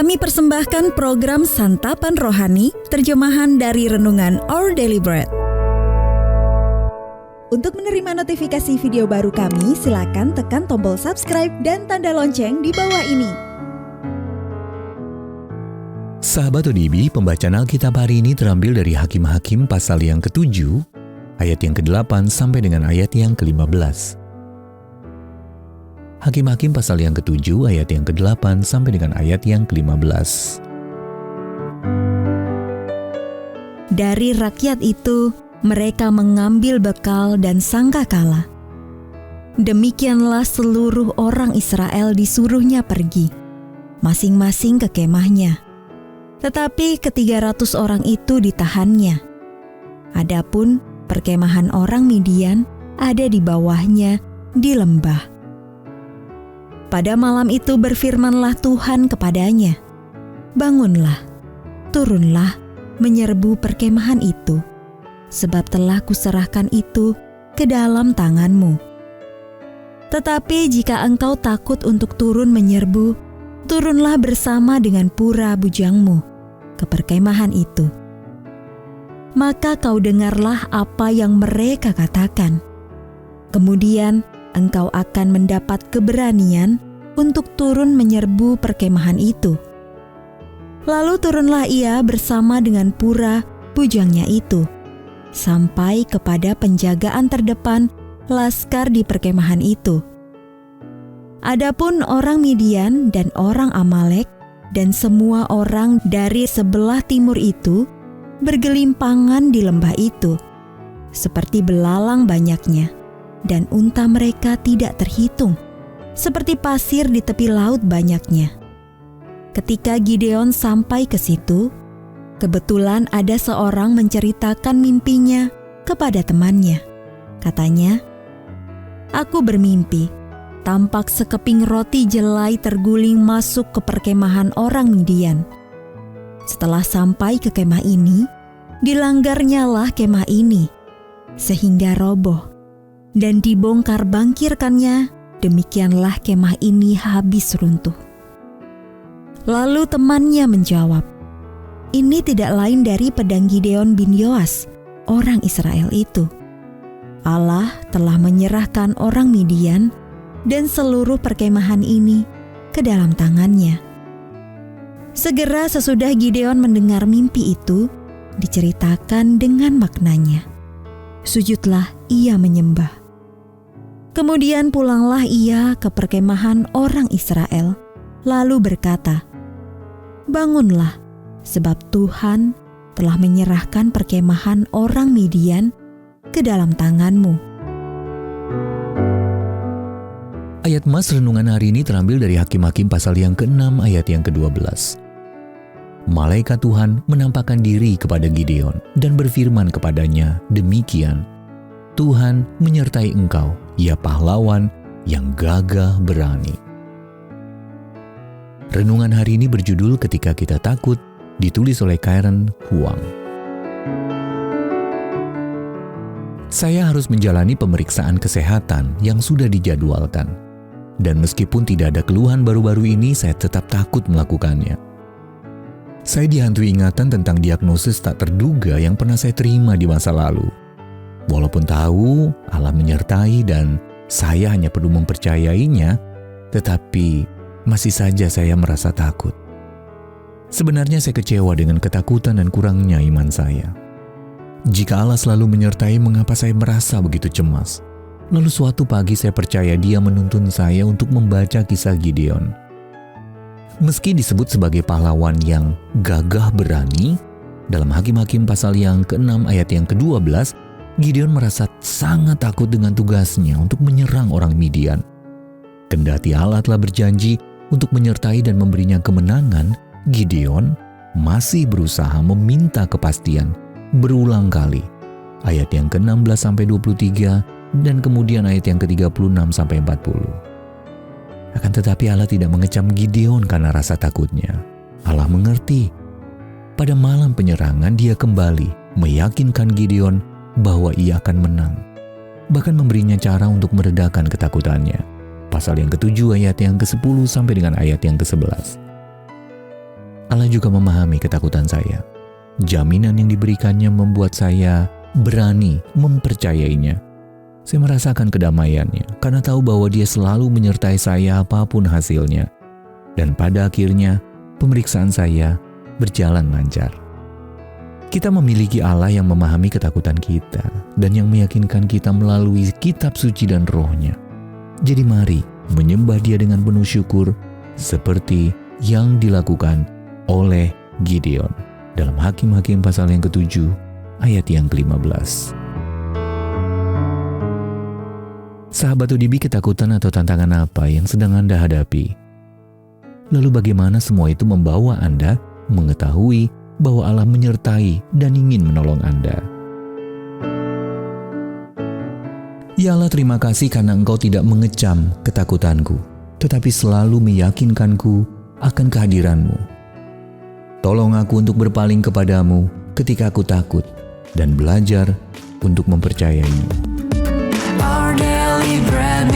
Kami persembahkan program Santapan Rohani, terjemahan dari Renungan Our Daily Bread. Untuk menerima notifikasi video baru kami, silakan tekan tombol subscribe dan tanda lonceng di bawah ini. Sahabat ODB, pembacaan Alkitab hari ini terambil dari Hakim-Hakim pasal yang ke-7, ayat yang ke-8 sampai dengan ayat yang ke-15. Hakim-Hakim pasal yang ke-7 ayat yang ke-8 sampai dengan ayat yang ke-15. Dari rakyat itu, mereka mengambil bekal dan sangkakala. Demikianlah seluruh orang Israel disuruhnya pergi, masing-masing ke kemahnya. Tetapi ke-300 orang itu ditahannya. Adapun perkemahan orang Midian ada di bawahnya di lembah. Pada malam itu berfirmanlah Tuhan kepadanya, "Bangunlah, turunlah, menyerbu perkemahan itu, sebab telah kuserahkan itu ke dalam tanganmu. Tetapi jika engkau takut untuk turun menyerbu, turunlah bersama dengan pura bujangmu ke perkemahan itu. Maka kau dengarlah apa yang mereka katakan. Kemudian engkau akan mendapat keberanian untuk turun menyerbu perkemahan itu." Lalu turunlah ia bersama dengan pura bujangnya itu, sampai kepada penjagaan terdepan laskar di perkemahan itu. Adapun orang Midian dan orang Amalek dan semua orang dari sebelah timur itu bergelimpangan di lembah itu, seperti belalang banyaknya. Dan unta mereka tidak terhitung, seperti pasir di tepi laut banyaknya. Ketika Gideon sampai ke situ, kebetulan ada seorang menceritakan mimpinya kepada temannya. Katanya, "Aku bermimpi, tampak sekeping roti jelai terguling masuk ke perkemahan orang Midian. Setelah sampai ke kemah ini, dilanggarnyalah kemah ini, sehingga roboh. Dan dibongkar bangkirkannya, demikianlah kemah ini habis runtuh." Lalu temannya menjawab, "Ini tidak lain dari pedang Gideon bin Yoas, orang Israel itu. Allah telah menyerahkan orang Midian dan seluruh perkemahan ini ke dalam tangannya." Segera sesudah Gideon mendengar mimpi itu, diceritakan dengan maknanya. Sujudlah ia menyembah. Kemudian pulanglah ia ke perkemahan orang Israel, lalu berkata, "Bangunlah, sebab Tuhan telah menyerahkan perkemahan orang Midian ke dalam tanganmu." Ayat mas renungan hari ini terambil dari Hakim-Hakim pasal yang ke-6 ayat yang ke-12. Malaikat Tuhan menampakkan diri kepada Gideon dan berfirman kepadanya, "Demikian, Tuhan menyertai engkau, ya pahlawan yang gagah berani." Renungan hari ini berjudul Ketika Kita Takut, ditulis oleh Karen Huang. Saya harus menjalani pemeriksaan kesehatan yang sudah dijadwalkan. Dan meskipun tidak ada keluhan baru-baru ini, saya tetap takut melakukannya. Saya dihantui ingatan tentang diagnosis tak terduga yang pernah saya terima di masa lalu. Walaupun tahu Allah menyertai dan saya hanya perlu mempercayainya, tetapi masih saja saya merasa takut. Sebenarnya saya kecewa dengan ketakutan dan kurangnya iman saya. Jika Allah selalu menyertai, mengapa saya merasa begitu cemas? Lalu suatu pagi saya percaya Dia menuntun saya untuk membaca kisah Gideon. Meski disebut sebagai pahlawan yang gagah berani, dalam Hakim-Hakim pasal yang ke-6 ayat yang ke-12, Gideon merasa sangat takut dengan tugasnya untuk menyerang orang Midian. Kendati Allah telah berjanji untuk menyertai dan memberinya kemenangan, Gideon masih berusaha meminta kepastian berulang kali. Ayat yang ke-16 sampai 23 dan kemudian ayat yang ke-36 sampai 40. Akan tetapi Allah tidak mengecam Gideon karena rasa takutnya. Allah mengerti. Pada malam penyerangan Dia kembali meyakinkan Gideon bahwa ia akan menang. Bahkan memberinya cara untuk meredakan ketakutannya. Pasal yang ke-7 ayat yang ke-10 sampai dengan ayat yang ke-11. Allah juga memahami ketakutan saya. Jaminan yang diberikannya membuat saya berani mempercayainya. Saya merasakan kedamaiannya karena tahu bahwa Dia selalu menyertai saya apapun hasilnya. Dan pada akhirnya, pemeriksaan saya berjalan lancar. Kita memiliki Allah yang memahami ketakutan kita dan yang meyakinkan kita melalui kitab suci dan rohnya. Jadi mari menyembah Dia dengan penuh syukur seperti yang dilakukan oleh Gideon dalam Hakim-Hakim pasal yang ke-7 ayat yang ke-15. Sahabat ODB, ketakutan atau tantangan apa yang sedang Anda hadapi? Lalu bagaimana semua itu membawa Anda mengetahui bahwa Allah menyertai dan ingin menolong Anda? Ya Allah, terima kasih karena Engkau tidak mengecam ketakutanku, tetapi selalu meyakinkanku akan kehadiran-Mu. Tolong aku untuk berpaling kepadamu ketika aku takut dan belajar untuk mempercayai-Mu. Our daily bread